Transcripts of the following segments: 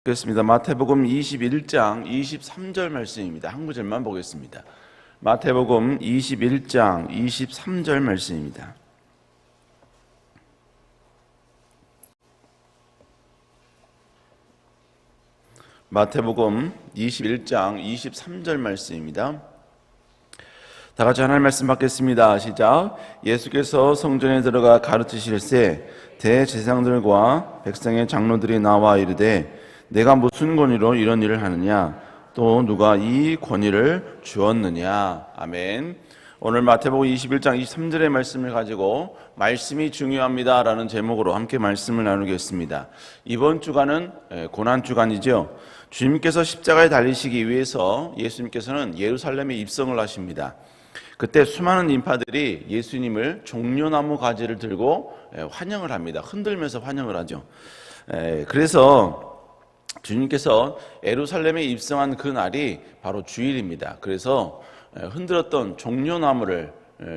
보겠습니다. 마태복음 21장 23절 말씀입니다. 한 구절만 보겠습니다. 마태복음 21장 23절 말씀입니다. 마태복음 21장 23절 말씀입니다. 다 같이 하나님 말씀 받겠습니다. 시작. 예수께서 성전에 들어가 가르치실새 대제사장들과 백성의 장로들이 나와 이르되 내가 무슨 권위로 이런 일을 하느냐? 또 누가 이 권위를 주었느냐? 아멘. 오늘 마태복음 21장 23절의 말씀을 가지고 말씀이 중요합니다 라는 제목으로 함께 말씀을 나누겠습니다. 이번 주간은 고난주간이죠. 주님께서 십자가에 달리시기 위해서 예수님께서는 예루살렘에 입성을 하십니다. 그때 수많은 인파들이 예수님을 종려나무 가지를 들고 환영을 합니다. 흔들면서 환영을 하죠. 그래서 주님께서 예루살렘에 입성한 그 날이 바로 주일입니다. 그래서 흔들었던 종려나무를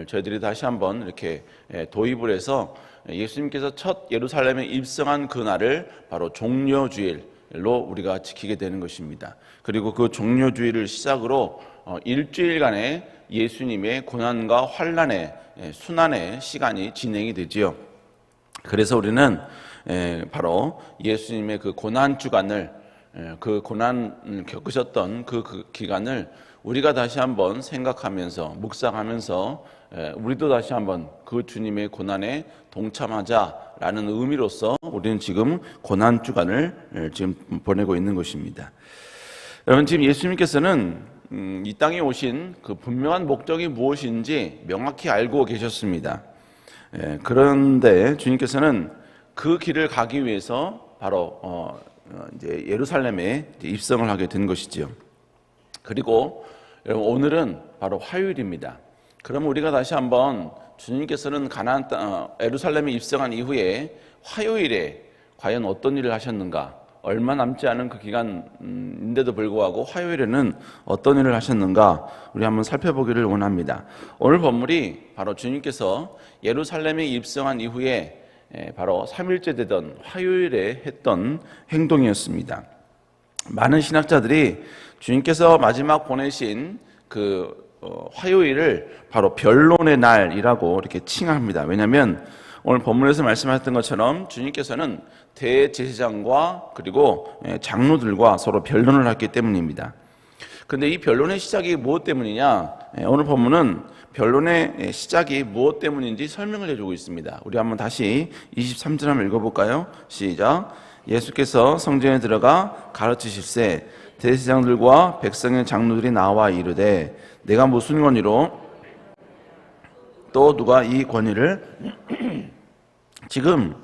저희들이 다시 한번 이렇게 도입을 해서 예수님께서 첫 예루살렘에 입성한 그 날을 바로 종려주일로 우리가 지키게 되는 것입니다. 그리고 그 종려주일을 시작으로 일주일간의 예수님의 고난과 환난의 순환의 시간이 진행이 되지요. 그래서 우리는 바로 예수님의 그 고난 주간을, 그 고난을 겪으셨던 그 기간을 우리가 다시 한번 생각하면서 묵상하면서 우리도 다시 한번 그 주님의 고난에 동참하자라는 의미로서 우리는 지금 고난 주간을 지금 보내고 있는 것입니다. 여러분, 지금 예수님께서는 이 땅에 오신 그 분명한 목적이 무엇인지 명확히 알고 계셨습니다. 그런데 주님께서는 그 길을 가기 위해서 바로 이제 예루살렘에 입성을 하게 된 것이지요. 그리고 여러분, 오늘은 바로 화요일입니다. 그럼 우리가 다시 한번 주님께서는 가나안 땅 예루살렘에 입성한 이후에 화요일에 과연 어떤 일을 하셨는가? 얼마 남지 않은 그 기간인데도 불구하고 화요일에는 어떤 일을 하셨는가? 우리 한번 살펴보기를 원합니다. 오늘 본문이 바로 주님께서 예루살렘에 입성한 이후에 바로 3일째 되던 화요일에 했던 행동이었습니다. 많은 신학자들이 주님께서 마지막 보내신 그 화요일을 바로 변론의 날이라고 이렇게 칭합니다. 왜냐하면 오늘 본문에서 말씀하셨던 것처럼 주님께서는 대제사장과 그리고 장로들과 서로 변론을 했기 때문입니다. 그런데 이 변론의 시작이 무엇 때문이냐? 오늘 본문은 변론의 시작이 무엇 때문인지 설명을 해주고 있습니다. 우리 한번 다시 23절 한번 읽어볼까요? 시작. 예수께서 성전에 들어가 가르치실새 대제사장들과 백성의 장로들이 나와 이르되 내가 무슨 권위로 또 누가 이 권위를 지금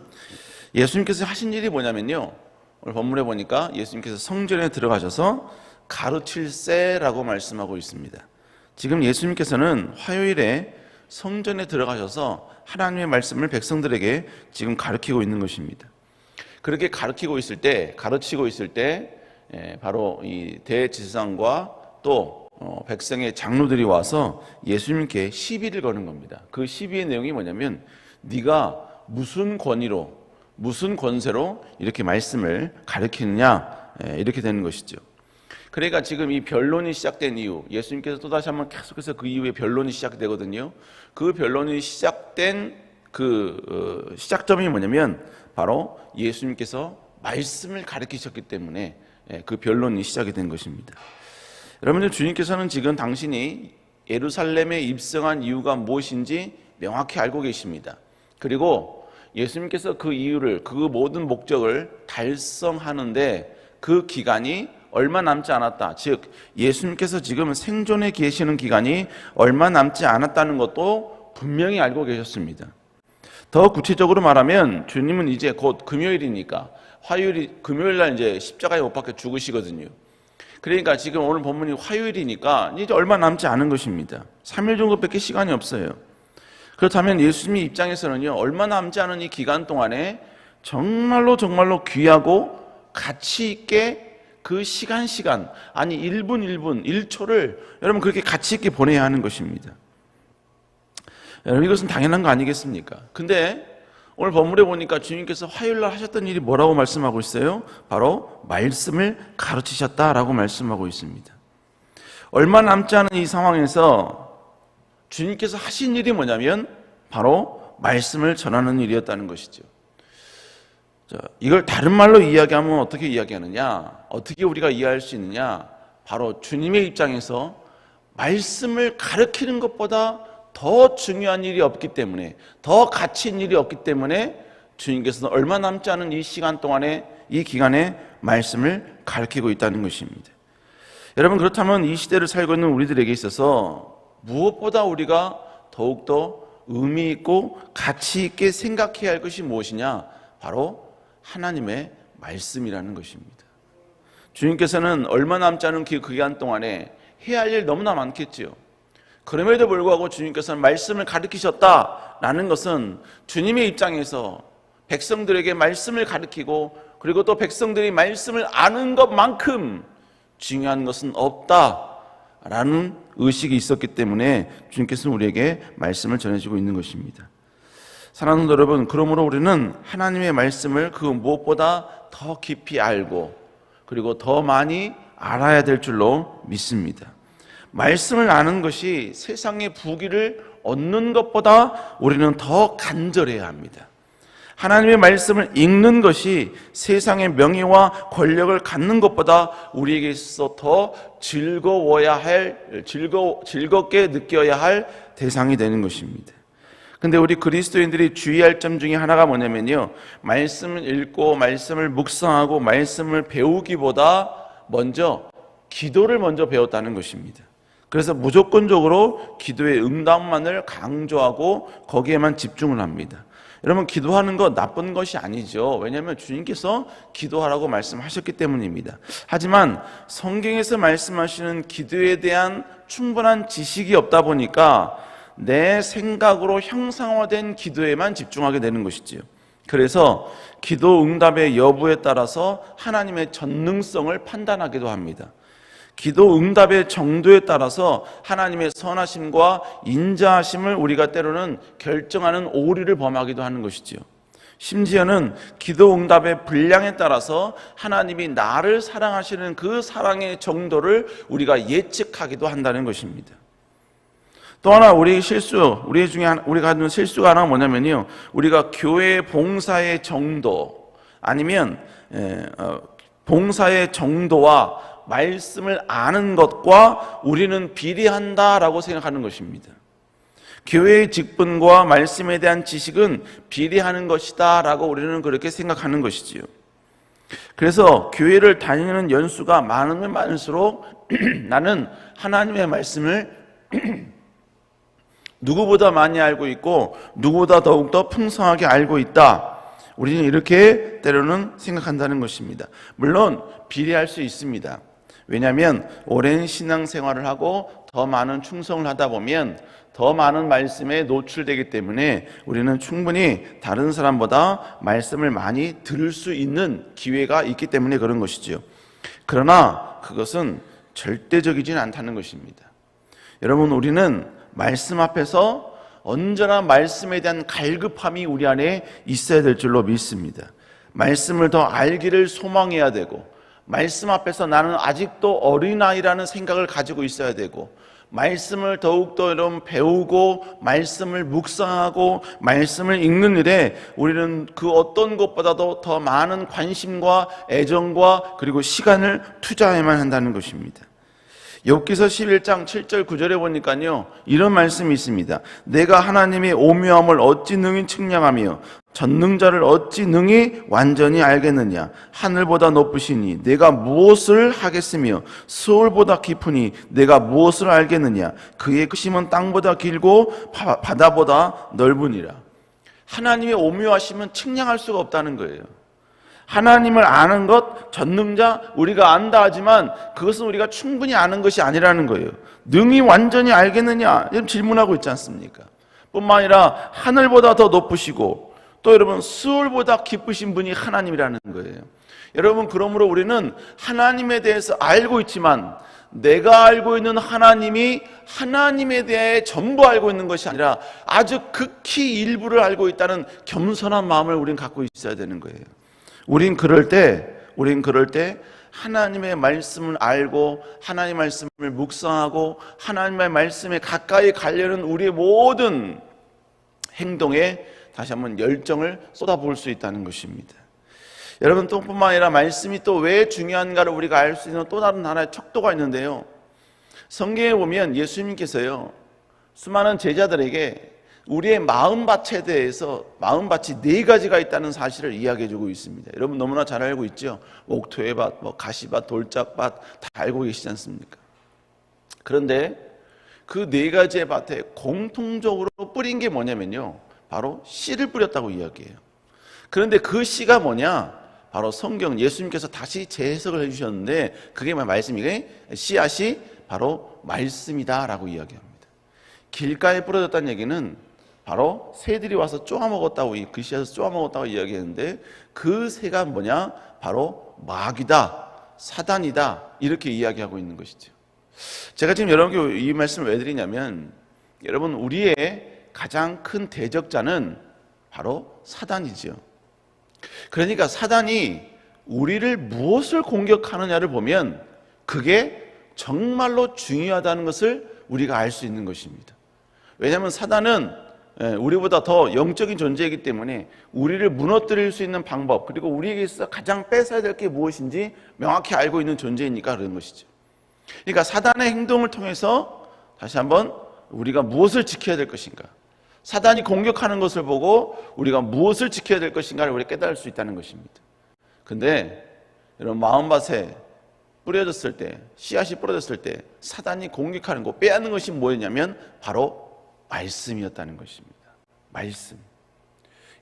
예수님께서 하신 일이 뭐냐면요, 오늘 본문에 보니까 예수님께서 성전에 들어가셔서 가르칠세라고 말씀하고 있습니다. 지금 예수님께서는 화요일에 성전에 들어가셔서 하나님의 말씀을 백성들에게 지금 가르치고 있는 것입니다. 그렇게 가르치고 있을 때 바로 이 대제사장과 또 백성의 장로들이 와서 예수님께 시비를 거는 겁니다. 그 시비의 내용이 뭐냐면 네가 무슨 권위로 무슨 권세로 이렇게 말씀을 가르치느냐, 이렇게 되는 것이죠. 그러니까 지금 이 변론이 시작된 이유, 예수님께서 또다시 한번 계속해서 그 이후에 변론이 시작되거든요. 그 변론이 시작된 그 시작점이 뭐냐면 바로 예수님께서 말씀을 가르치셨기 때문에 그 변론이 시작이 된 것입니다. 여러분들, 주님께서는 지금 당신이 예루살렘에 입성한 이유가 무엇인지 명확히 알고 계십니다. 그리고 예수님께서 그 이유를, 그 모든 목적을 달성하는데 그 기간이 얼마 남지 않았다. 즉 예수님께서 지금 생존에 계시는 기간이 얼마 남지 않았다는 것도 분명히 알고 계셨습니다. 더 구체적으로 말하면 주님은 이제 곧 금요일이니까 금요일 날 이제 십자가에 못 박혀 죽으시거든요. 그러니까 지금 오늘 본문이 화요일이니까 이제 얼마 남지 않은 것입니다. 3일 정도밖에 시간이 없어요. 그렇다면 예수님의 입장에서는요, 얼마 남지 않은 이 기간 동안에 정말로 귀하고 가치 있게 그 시간 아니 1분 1초를 여러분 그렇게 가치 있게 보내야 하는 것입니다. 여러분, 이것은 당연한 거 아니겠습니까? 근데 오늘 본문에 보니까 주님께서 화요일날 하셨던 일이 뭐라고 말씀하고 있어요? 바로 말씀을 가르치셨다라고 말씀하고 있습니다. 얼마 남지 않은 이 상황에서 주님께서 하신 일이 뭐냐면 바로 말씀을 전하는 일이었다는 것이죠. 이걸 다른 말로 이야기하면 어떻게 이야기하느냐? 어떻게 우리가 이해할 수 있느냐? 바로 주님의 입장에서 말씀을 가르치는 것보다 더 중요한 일이 없기 때문에, 더 가치 있는 일이 없기 때문에 주님께서는 얼마 남지 않은 이 시간 동안에, 이 기간에 말씀을 가르치고 있다는 것입니다. 여러분, 그렇다면 이 시대를 살고 있는 우리들에게 있어서 무엇보다 우리가 더욱더 의미 있고 가치 있게 생각해야 할 것이 무엇이냐? 바로 하나님의 말씀이라는 것입니다. 주님께서는 얼마 남지 않은 그 기간 동안에 해야 할 일 너무나 많겠지요. 그럼에도 불구하고 주님께서는 말씀을 가르치셨다라는 것은 주님의 입장에서 백성들에게 말씀을 가르치고, 그리고 또 백성들이 말씀을 아는 것만큼 중요한 것은 없다라는 의식이 있었기 때문에 주님께서는 우리에게 말씀을 전해주고 있는 것입니다. 사랑하는 여러분, 그러므로 우리는 하나님의 말씀을 그 무엇보다 더 깊이 알고, 그리고 더 많이 알아야 될 줄로 믿습니다. 말씀을 아는 것이 세상의 부귀를 얻는 것보다 우리는 더 간절해야 합니다. 하나님의 말씀을 읽는 것이 세상의 명예와 권력을 갖는 것보다 우리에게 있어서 더 즐겁게 느껴야 할 대상이 되는 것입니다. 근데 우리 그리스도인들이 주의할 점 중에 하나가 뭐냐면요, 말씀을 읽고 말씀을 묵상하고 말씀을 배우기보다 먼저 기도를 먼저 배웠다는 것입니다. 그래서 무조건적으로 기도의 응답만을 강조하고 거기에만 집중을 합니다. 여러분, 기도하는 거 나쁜 것이 아니죠. 왜냐하면 주님께서 기도하라고 말씀하셨기 때문입니다. 하지만 성경에서 말씀하시는 기도에 대한 충분한 지식이 없다 보니까 내 생각으로 형상화된 기도에만 집중하게 되는 것이지요. 그래서 기도 응답의 여부에 따라서 하나님의 전능성을 판단하기도 합니다. 기도 응답의 정도에 따라서 하나님의 선하심과 인자하심을 우리가 때로는 결정하는 오류를 범하기도 하는 것이지요. 심지어는 기도 응답의 분량에 따라서 하나님이 나를 사랑하시는 그 사랑의 정도를 우리가 예측하기도 한다는 것입니다. 또 하나 우리 중에 우리가 하는 실수가 하나 뭐냐면요, 우리가 교회 봉사의 정도, 아니면 봉사의 정도와 말씀을 아는 것과 우리는 비례한다라고 생각하는 것입니다. 교회의 직분과 말씀에 대한 지식은 비례하는 것이다 라고 우리는 그렇게 생각하는 것이지요. 그래서 교회를 다니는 연수가 많으면 많을수록 나는 하나님의 말씀을 누구보다 많이 알고 있고 누구보다 더욱더 풍성하게 알고 있다, 우리는 이렇게 때로는 생각한다는 것입니다. 물론 비례할 수 있습니다. 왜냐하면 오랜 신앙생활을 하고 더 많은 충성을 하다 보면 더 많은 말씀에 노출되기 때문에 우리는 충분히 다른 사람보다 말씀을 많이 들을 수 있는 기회가 있기 때문에 그런 것이지요. 그러나 그것은 절대적이진 않다는 것입니다. 여러분, 우리는 말씀 앞에서 언제나 말씀에 대한 갈급함이 우리 안에 있어야 될 줄로 믿습니다. 말씀을 더 알기를 소망해야 되고, 말씀 앞에서 나는 아직도 어린아이라는 생각을 가지고 있어야 되고, 말씀을 더욱더 여러분 배우고 말씀을 묵상하고 말씀을 읽는 일에 우리는 그 어떤 것보다도 더 많은 관심과 애정과 그리고 시간을 투자해야만 한다는 것입니다. 욥기서 11장 7절 9절에 보니까요, 이런 말씀이 있습니다. 내가 하나님의 오묘함을 어찌 능히 측량하며 전능자를 어찌 능히 완전히 알겠느냐. 하늘보다 높으시니 내가 무엇을 하겠으며 수월보다 깊으니 내가 무엇을 알겠느냐. 그의 크심은 땅보다 길고 바다보다 넓으니라. 하나님의 오묘하심은 측량할 수가 없다는 거예요. 하나님을 아는 것, 전능자, 우리가 안다 하지만 그것은 우리가 충분히 아는 것이 아니라는 거예요. 능히 완전히 알겠느냐, 이런 질문하고 있지 않습니까? 뿐만 아니라 하늘보다 더 높으시고 또 여러분 수월보다 깊으신 분이 하나님이라는 거예요. 여러분, 그러므로 우리는 하나님에 대해서 알고 있지만 내가 알고 있는 하나님이 하나님에 대해 전부 알고 있는 것이 아니라 아주 극히 일부를 알고 있다는 겸손한 마음을 우리는 갖고 있어야 되는 거예요. 우린 그럴 때 하나님의 말씀을 알고 하나님의 말씀을 묵상하고 하나님의 말씀에 가까이 가려는 우리의 모든 행동에 다시 한번 열정을 쏟아부을 수 있다는 것입니다. 여러분, 또 뿐만 아니라 말씀이 또 왜 중요한가를 우리가 알 수 있는 또 다른 하나의 척도가 있는데요, 성경에 보면 예수님께서요 수많은 제자들에게 우리의 마음밭에 대해서 마음밭이 4가지가 있다는 사실을 이야기해주고 있습니다. 여러분 너무나 잘 알고 있죠. 옥토의 밭, 가시밭, 돌짝밭 다 알고 계시지 않습니까? 그런데 그 4가지의 밭에 공통적으로 뿌린 게 뭐냐면요, 바로 씨를 뿌렸다고 이야기해요. 그런데 그 씨가 뭐냐? 바로 성경, 예수님께서 다시 재해석을 해주셨는데 그게 말씀이게, 씨앗이 바로 말씀이다라고 이야기합니다. 길가에 뿌려졌다는 얘기는 바로 새들이 와서 쪼아먹었다고, 그 씨앗을 쪼아먹었다고 이야기했는데 그 새가 뭐냐? 바로 마귀다, 사단이다, 이렇게 이야기하고 있는 것이죠. 제가 지금 여러분께 이 말씀을 왜 드리냐면, 여러분, 우리의 가장 큰 대적자는 바로 사단이죠. 그러니까 사단이 우리를 무엇을 공격하느냐를 보면 그게 정말로 중요하다는 것을 우리가 알 수 있는 것입니다. 왜냐하면 사단은 우리보다 더 영적인 존재이기 때문에 우리를 무너뜨릴 수 있는 방법, 그리고 우리에게서 가장 뺏어야 될 게 무엇인지 명확히 알고 있는 존재이니까 그런 것이죠. 그러니까 사단의 행동을 통해서 다시 한번 우리가 무엇을 지켜야 될 것인가, 사단이 공격하는 것을 보고 우리가 무엇을 지켜야 될 것인가를 우리가 깨달을 수 있다는 것입니다. 근데 여러분, 마음밭에 뿌려졌을 때, 씨앗이 뿌려졌을 때 사단이 공격하는 것, 빼앗는 것이 뭐였냐면 바로 말씀이었다는 것입니다. 말씀.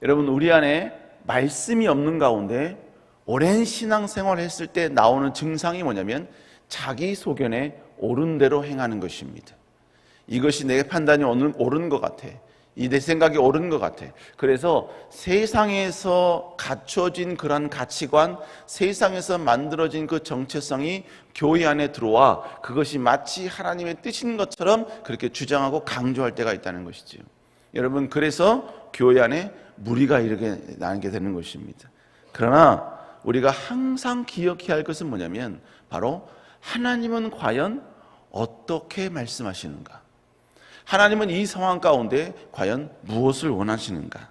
여러분, 우리 안에 말씀이 없는 가운데 오랜 신앙생활을 했을 때 나오는 증상이 뭐냐면 자기 소견에 옳은 대로 행하는 것입니다. 이것이 내 판단이 옳은 것 같아, 이 내 생각이 옳은 것 같아. 그래서 세상에서 갖춰진 그런 가치관, 세상에서 만들어진 그 정체성이 교회 안에 들어와 그것이 마치 하나님의 뜻인 것처럼 그렇게 주장하고 강조할 때가 있다는 것이죠. 여러분, 그래서 교회 안에 무리가 이렇게 나게 되는 것입니다. 그러나 우리가 항상 기억해야 할 것은 뭐냐면 바로 하나님은 과연 어떻게 말씀하시는가, 하나님은 이 상황 가운데 과연 무엇을 원하시는가,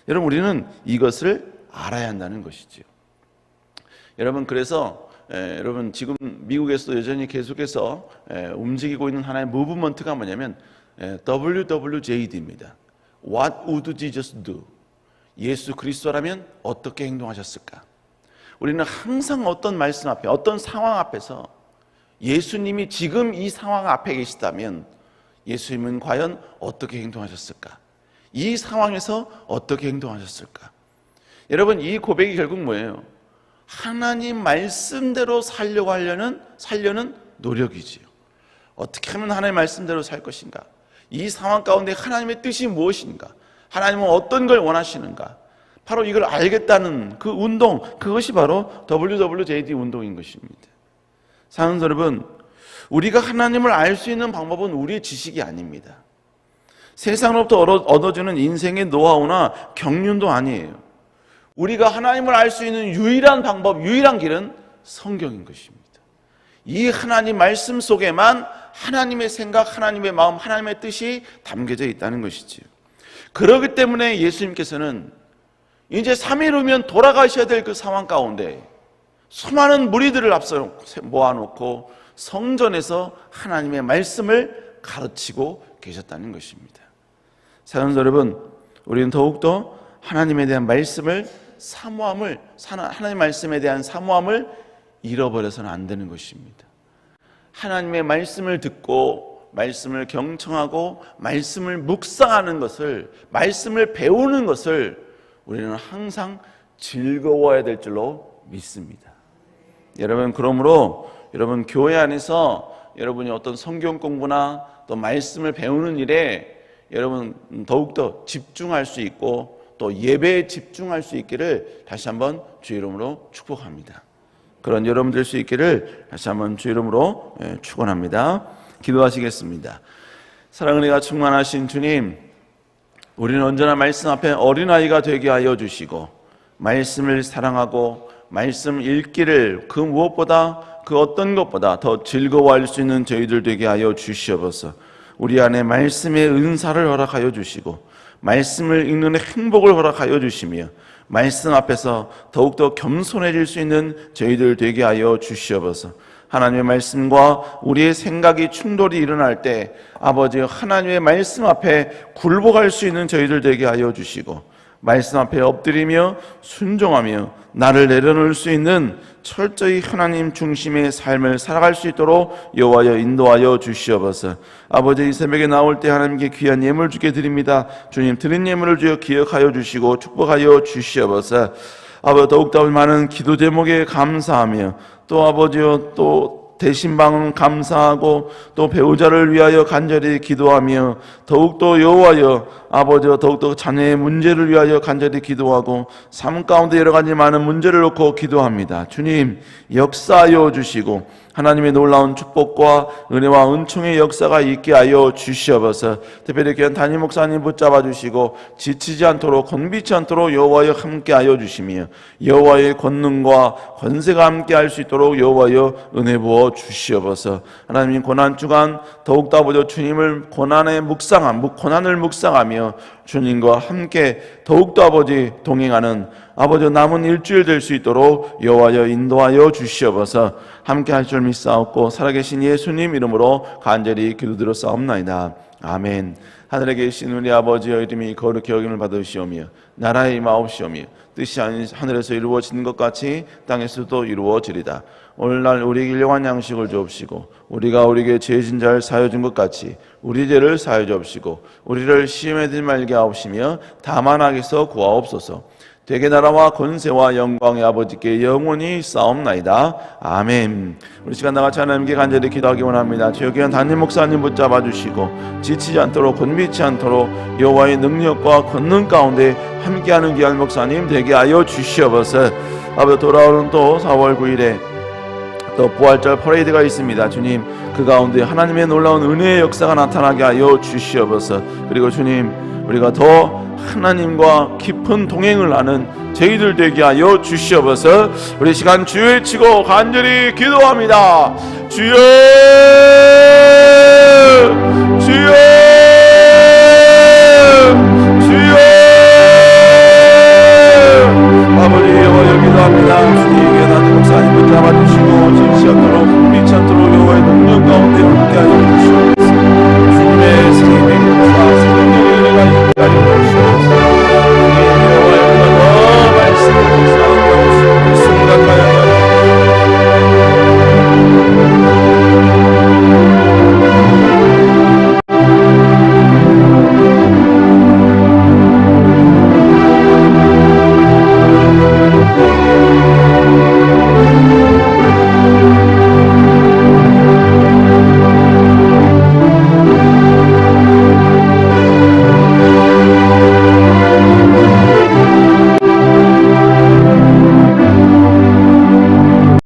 여러분, 우리는 이것을 알아야 한다는 것이죠. 여러분, 그래서 여러분, 지금 미국에서도 여전히 계속해서 움직이고 있는 하나의 무브먼트가 뭐냐면 WWJD입니다. What would Jesus do? 예수 그리스도라면 어떻게 행동하셨을까? 우리는 항상 어떤 말씀 앞에, 어떤 상황 앞에서 예수님이 지금 이 상황 앞에 계시다면 예수님은 과연 어떻게 행동하셨을까? 이 상황에서 어떻게 행동하셨을까? 여러분, 이 고백이 결국 뭐예요? 하나님 말씀대로 살려고 살려는 노력이지요. 어떻게 하면 하나님 말씀대로 살 것인가? 이 상황 가운데 하나님의 뜻이 무엇인가? 하나님은 어떤 걸 원하시는가? 바로 이걸 알겠다는 그 운동, 그것이 바로 WWJD 운동인 것입니다. 사랑하는 여러분, 우리가 하나님을 알 수 있는 방법은 우리의 지식이 아닙니다. 세상으로부터 얻어주는 인생의 노하우나 경륜도 아니에요. 우리가 하나님을 알 수 있는 유일한 방법, 유일한 길은 성경인 것입니다. 이 하나님 말씀 속에만 하나님의 생각, 하나님의 마음, 하나님의 뜻이 담겨져 있다는 것이지요. 그렇기 때문에 예수님께서는 이제 3일 후면 돌아가셔야 될 그 상황 가운데 수많은 무리들을 앞서 모아놓고 성전에서 하나님의 말씀을 가르치고 계셨다는 것입니다. 사랑하는 여러분, 우리는 더욱더 하나님에 대한 말씀을 하나님의 말씀에 대한 사모함을 잃어버려서는 안 되는 것입니다. 하나님의 말씀을 듣고 말씀을 경청하고 말씀을 묵상하는 것을, 말씀을 배우는 것을 우리는 항상 즐거워야 될 줄로 믿습니다. 여러분, 그러므로 여러분, 교회 안에서 여러분이 어떤 성경 공부나 또 말씀을 배우는 일에 여러분 더욱더 집중할 수 있고 또 예배에 집중할 수 있기를 다시 한번 주 이름으로 축복합니다. 그런 여러분 될 수 있기를 다시 한번 주 이름으로 축원합니다. 기도하시겠습니다. 사랑은혜가 충만하신 주님, 우리는 언제나 말씀 앞에 어린아이가 되게 하여 주시고 말씀을 사랑하고 말씀 읽기를 그 무엇보다 그 어떤 것보다 더 즐거워할 수 있는 저희들 되게 하여 주시옵소서. 우리 안에 말씀의 은사를 허락하여 주시고 말씀을 읽는 행복을 허락하여 주시며 말씀 앞에서 더욱더 겸손해질 수 있는 저희들 되게 하여 주시옵소서. 하나님의 말씀과 우리의 생각이 충돌이 일어날 때 아버지 하나님의 말씀 앞에 굴복할 수 있는 저희들 되게 하여 주시고 말씀 앞에 엎드리며 순종하며 나를 내려놓을 수 있는 철저히 하나님 중심의 삶을 살아갈 수 있도록 여호와여 인도하여 주시옵소서. 아버지 이 새벽에 나올 때 하나님께 귀한 예물 주게 드립니다. 주님 드린 예물을 주여 기억하여 주시고 축복하여 주시옵소서. 아버지 더욱더 많은 기도 제목에 감사하며 또 아버지여 또 대신방은 감사하고 또 배우자를 위하여 간절히 기도하며 더욱더 여호와여 아버지와 더욱더 자녀의 문제를 위하여 간절히 기도하고 삶 가운데 여러 가지 많은 문제를 놓고 기도합니다. 주님 역사하여 주시고 하나님의 놀라운 축복과 은혜와 은총의 역사가 있게 하여 주시옵소서. 특별히 귀한 담임 목사님 붙잡아 주시고 지치지 않도록 건비치 않도록 여호와여 함께 하여 주시며 여호와의 권능과 권세가 함께 할 수 있도록 여호와여 은혜 부어 주시옵소서. 하나님 고난 주간 더욱더 아버지 주님을 고난을 묵상하며 주님과 함께 더욱더 아버지 동행하는 아버지 남은 일주일 될 수 있도록 여호와여 인도하여 주시옵소서. 함께 할 줄 믿사옵고 살아계신 예수님 이름으로 간절히 기도드렸사옵나이다. 아멘. 하늘에 계신 우리 아버지여 이름이 거룩히 여김을 받으시오며 나라의 임하옵시오며 뜻이 하늘에서 이루어지는 것 같이 땅에서도 이루어지리다. 오늘날 우리에게 일용할 양식을 주옵시고 우리가 우리에게 죄진 자를 사하여 준 것 같이 우리 죄를 사하여 주옵시고 우리를 시험에 들지 말게 하옵시며 다만 악에서 구하옵소서. 되게 나라와 권세와 영광의 아버지께 영원히 싸움나이다. 아멘. 우리 시간 나같이 하나님께 간절히 기도하기 원합니다. 주여 귀한 담임 목사님 붙잡아 주시고 지치지 않도록 건비치 않도록 여호와의 능력과 권능 가운데 함께하는 귀한 목사님 되게 하여 주시옵소서. 아버지 돌아오는 또 4월 9일에 또 부활절 퍼레이드가 있습니다. 주님 그 가운데 하나님의 놀라운 은혜의 역사가 나타나게 하여 주시옵소서. 그리고 주님 우리가 더 하나님과 깊은 동행을 하는 저희들 되게 하여 주시옵소서. 우리 시간 주여 외치고 간절히 기도합니다. 주여 주여 주여. 아버지 여호와 기도합니다. 주님께 담임 목사님 붙잡아 주시고